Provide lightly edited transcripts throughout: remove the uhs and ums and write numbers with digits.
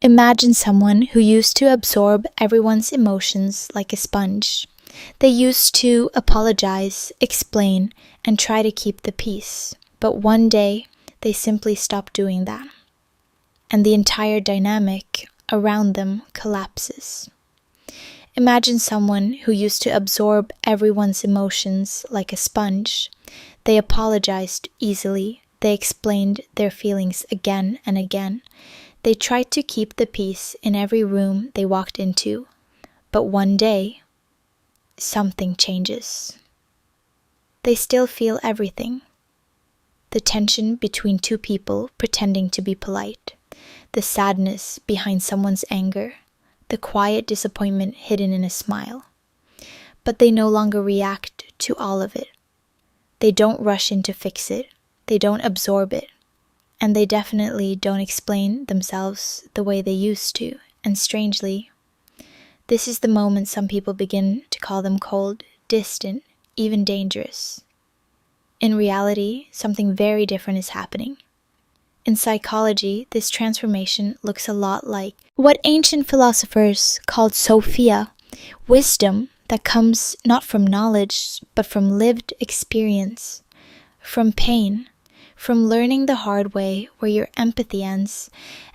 Imagine someone who used to absorb everyone's emotions like a sponge. They used to apologize, explain, and try to keep the peace. But one day, they simply stopped doing that. And the entire dynamic around them collapses. Imagine someone who used to absorb everyone's emotions like a sponge. They apologized easily. They explained their feelings again and again. They tried to keep the peace in every room they walked into. But one day, something changes. They still feel everything. The tension between two people pretending to be polite. The sadness behind someone's anger. The quiet disappointment hidden in a smile. But they no longer react to all of it. They don't rush in to fix it. They don't absorb it. And they definitely don't explain themselves the way they used to. And strangely, this is the moment some people begin to call them cold, distant, even dangerous. In reality, something very different is happening. In psychology, this transformation looks a lot like what ancient philosophers called Sophia, wisdom that comes not from knowledge, but from lived experience, from pain, from learning the hard way where your empathy ends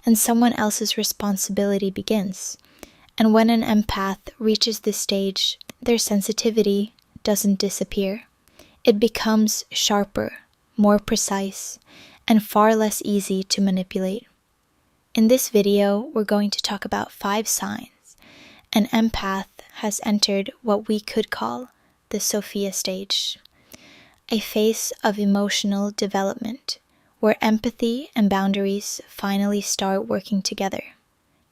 and someone else's responsibility begins. And when an empath reaches this stage, their sensitivity doesn't disappear. It becomes sharper, more precise, and far less easy to manipulate. In this video, we're going to talk about 5 signs an empath has entered what we could call the Sophia stage, a phase of emotional development where empathy and boundaries finally start working together.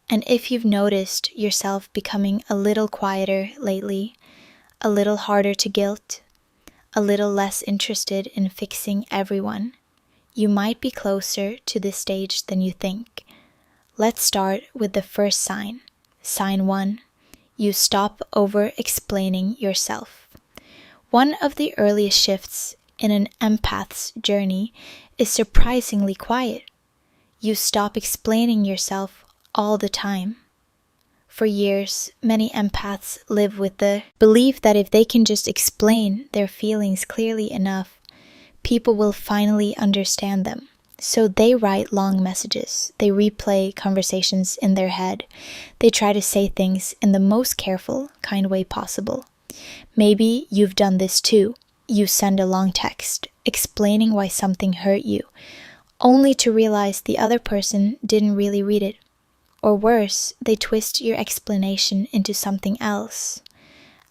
And if you've noticed yourself becoming a little quieter lately, a little harder to guilt, a little less interested in fixing everyone, you might be closer to this stage than you think. Let's start with the first sign. Sign 1. You stop over-explaining yourself. One of the earliest shifts in an empath's journey is surprisingly quiet. You stop explaining yourself all the time. For years, many empaths live with the belief that if they can just explain their feelings clearly enough, people will finally understand them. So they write long messages. They replay conversations in their head. They try to say things in the most careful, kind way possible. Maybe you've done this too. You send a long text explaining why something hurt you, only to realize the other person didn't really read it. Or worse, they twist your explanation into something else.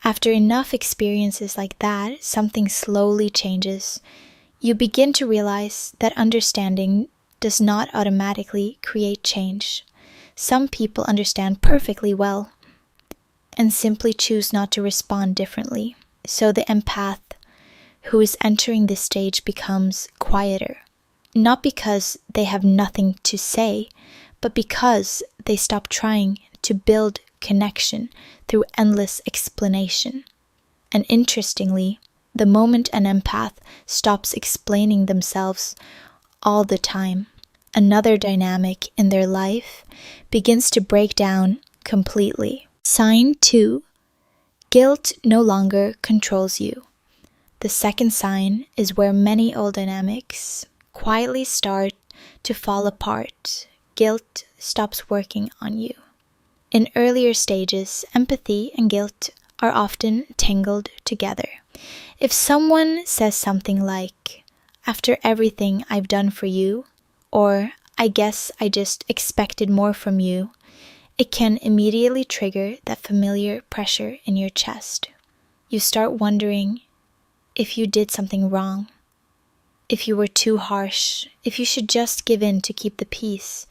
After enough experiences like that, something slowly changes. You begin to realize that understanding does not automatically create change. Some people understand perfectly well and simply choose not to respond differently. So the empath who is entering this stage becomes quieter, not because they have nothing to say, but because they stop trying to build connection through endless explanation. And interestingly, the moment an empath stops explaining themselves all the time, another dynamic in their life begins to break down completely. Sign 2. Guilt no longer controls you. The second sign is where many old dynamics quietly start to fall apart. Guilt stops working on you. In earlier stages, empathy and guilt are often tangled together. If someone says something like, "After everything I've done for you," or "I guess I just expected more from you," it can immediately trigger that familiar pressure in your chest. You start wondering if you did something wrong, if you were too harsh, if you should just give in to keep the peace.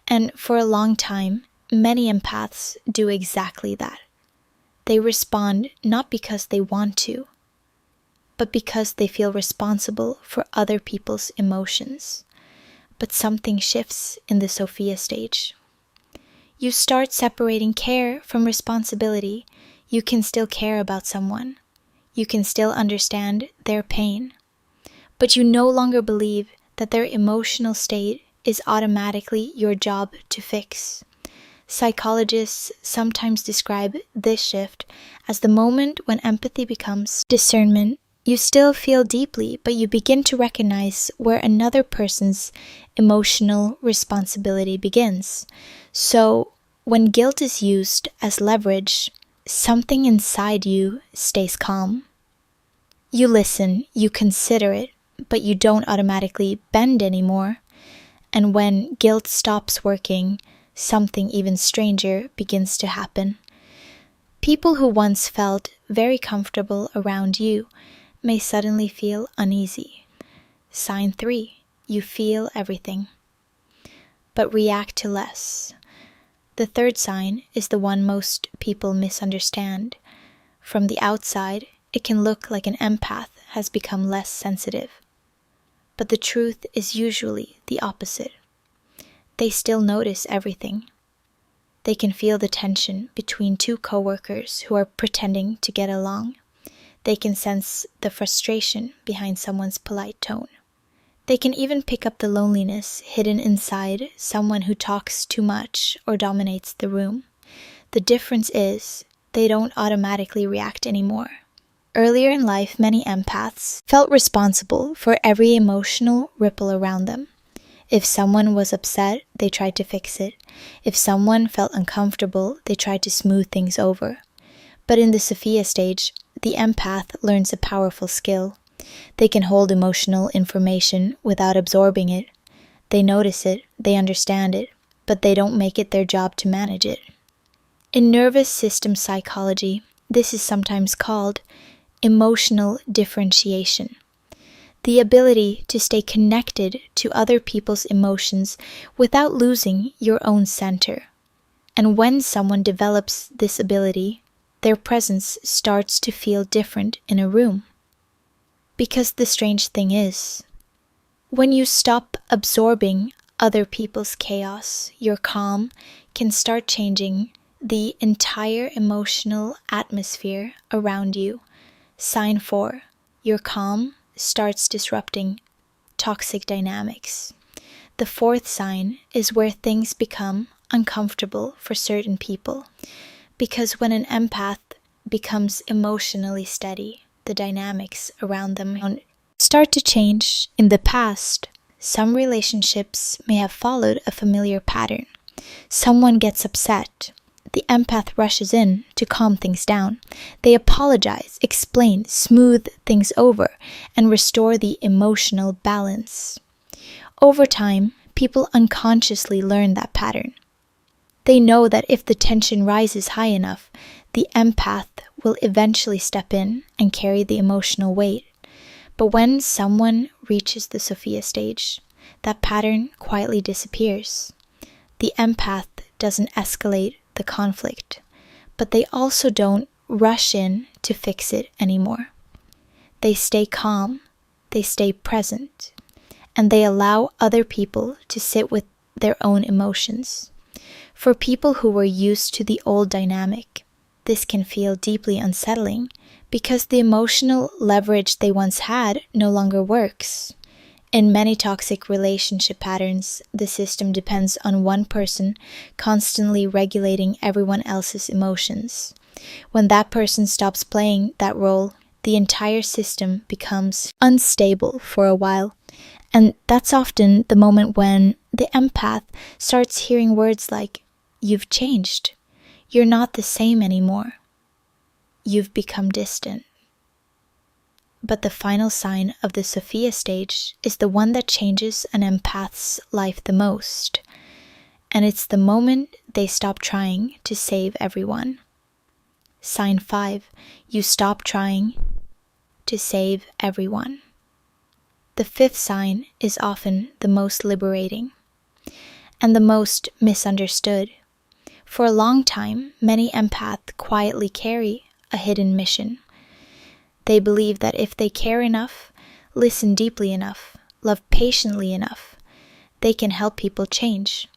And for a long time, many empaths do exactly that. They respond not because they want to, but because they feel responsible for other people's emotions. But something shifts in the Sophia stage. You start separating care from responsibility. You can still care about someone. You can still understand their pain. But you no longer believe that their emotional state is automatically your job to fix. Psychologists sometimes describe this shift as the moment when empathy becomes discernment. You still feel deeply, but you begin to recognize where another person's emotional responsibility begins. So, when guilt is used as leverage, something inside you stays calm. You listen, you consider it, but you don't automatically bend anymore. And when guilt stops working, something even stranger begins to happen. People who once felt very comfortable around you may suddenly feel uneasy. Sign 3. You feel everything, but react to less. The third sign is the one most people misunderstand. From the outside, it can look like an empath has become less sensitive. But the truth is usually the opposite. They still notice everything. They can feel the tension between two coworkers who are pretending to get along. They can sense the frustration behind someone's polite tone. They can even pick up the loneliness hidden inside someone who talks too much or dominates the room. The difference is, they don't automatically react anymore. Earlier in life, many empaths felt responsible for every emotional ripple around them. If someone was upset, they tried to fix it. If someone felt uncomfortable, they tried to smooth things over. But in the Sophia stage, the empath learns a powerful skill. They can hold emotional information without absorbing it. They notice it, they understand it, but they don't make it their job to manage it. In nervous system psychology, this is sometimes called emotional differentiation. The ability to stay connected to other people's emotions without losing your own center. And when someone develops this ability, their presence starts to feel different in a room. Because the strange thing is, when you stop absorbing other people's chaos, your calm can start changing the entire emotional atmosphere around you. Sign 4. Your calm starts disrupting toxic dynamics. The fourth sign is where things become uncomfortable for certain people. Because when an empath becomes emotionally steady, the dynamics around them start to change. In the past, some relationships may have followed a familiar pattern. Someone gets upset. The empath rushes in to calm things down. They apologize, explain, smooth things over, and restore the emotional balance. Over time, people unconsciously learn that pattern. They know that if the tension rises high enough, the empath will eventually step in and carry the emotional weight. But when someone reaches the Sophia stage, that pattern quietly disappears. The empath doesn't escalate the conflict, but they also don't rush in to fix it anymore. They stay calm, they stay present, and they allow other people to sit with their own emotions. For people who were used to the old dynamic, this can feel deeply unsettling because the emotional leverage they once had no longer works. In many toxic relationship patterns, the system depends on one person constantly regulating everyone else's emotions. When that person stops playing that role, the entire system becomes unstable for a while. And that's often the moment when the empath starts hearing words like, "You've changed. You're not the same anymore. You've become distant." But the final sign of the Sophia stage is the one that changes an empath's life the most. And it's the moment they stop trying to save everyone. Sign 5. You stop trying to save everyone. The fifth sign is often the most liberating and the most misunderstood. For a long time, many empaths quietly carry a hidden mission. They believe that if they care enough, listen deeply enough, love patiently enough, they can help people change.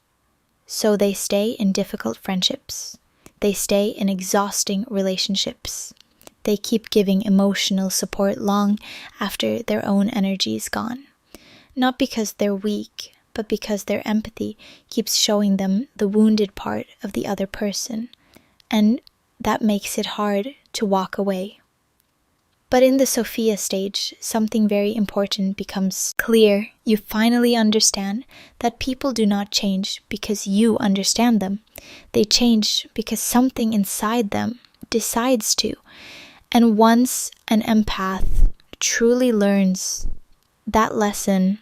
So they stay in difficult friendships. They stay in exhausting relationships. They keep giving emotional support long after their own energy is gone. Not because they're weak, but because their empathy keeps showing them the wounded part of the other person, and that makes it hard to walk away. But in the Sophia stage, something very important becomes clear. You finally understand that people do not change because you understand them. They change because something inside them decides to. And once an empath truly learns that lesson,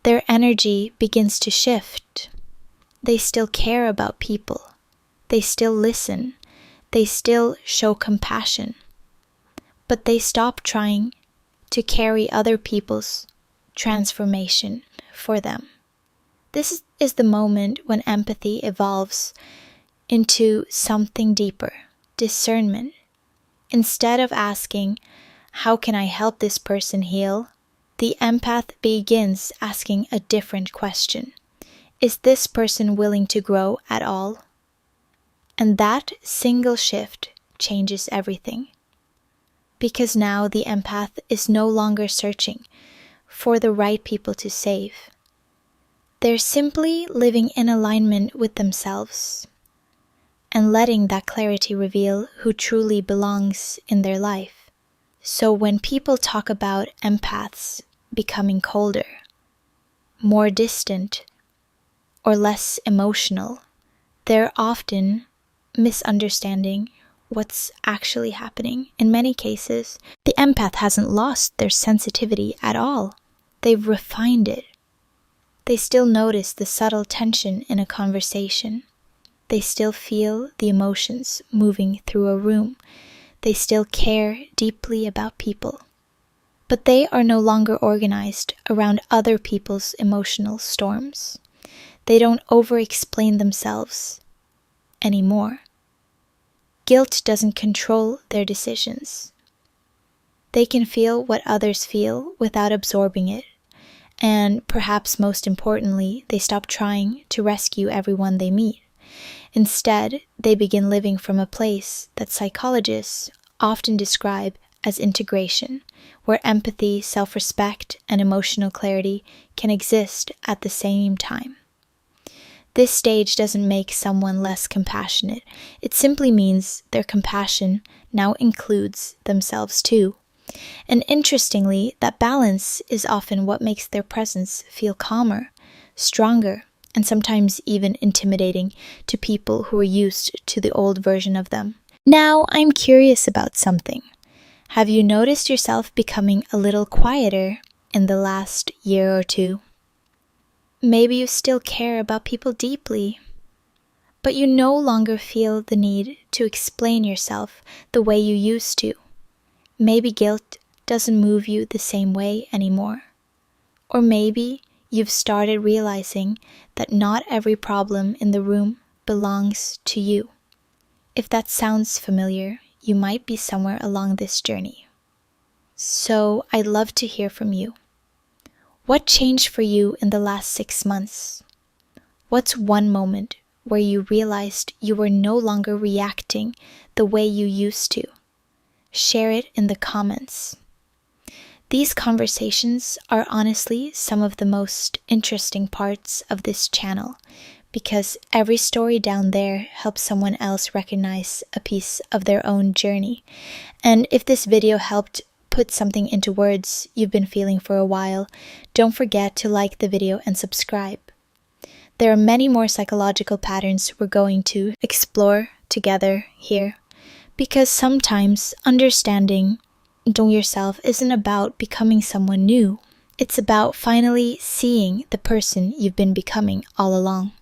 their energy begins to shift. They still care about people. They still listen. They still show compassion. But they stop trying to carry other people's transformation for them. This is the moment when empathy evolves into something deeper, discernment. Instead of asking, how can I help this person heal? The empath begins asking a different question. Is this person willing to grow at all? And that single shift changes everything. Because now the empath is no longer searching for the right people to save. They're simply living in alignment with themselves and letting that clarity reveal who truly belongs in their life. So when people talk about empaths becoming colder, more distant, or less emotional, they're often misunderstanding what's actually happening. In many cases, the empath hasn't lost their sensitivity at all. They've refined it. They still notice the subtle tension in a conversation. They still feel the emotions moving through a room. They still care deeply about people. But they are no longer organized around other people's emotional storms. They don't over-explain themselves anymore. Guilt doesn't control their decisions. They can feel what others feel without absorbing it. And perhaps most importantly, they stop trying to rescue everyone they meet. Instead, they begin living from a place that psychologists often describe as integration, where empathy, self-respect, and emotional clarity can exist at the same time. This stage doesn't make someone less compassionate. It simply means their compassion now includes themselves too. And interestingly, that balance is often what makes their presence feel calmer, stronger, and sometimes even intimidating to people who are used to the old version of them. Now, I'm curious about something. Have you noticed yourself becoming a little quieter in the last year or two? Maybe you still care about people deeply, but you no longer feel the need to explain yourself the way you used to. Maybe guilt doesn't move you the same way anymore. Or maybe you've started realizing that not every problem in the room belongs to you. If that sounds familiar, you might be somewhere along this journey. So I'd love to hear from you. What changed for you in the last 6 months? What's one moment where you realized you were no longer reacting the way you used to? Share it in the comments. These conversations are honestly some of the most interesting parts of this channel, because every story down there helps someone else recognize a piece of their own journey. And if this video helped put something into words you've been feeling for a while, don't forget to like the video and subscribe. There are many more psychological patterns we're going to explore together here, because sometimes understanding yourself isn't about becoming someone new. It's about finally seeing the person you've been becoming all along.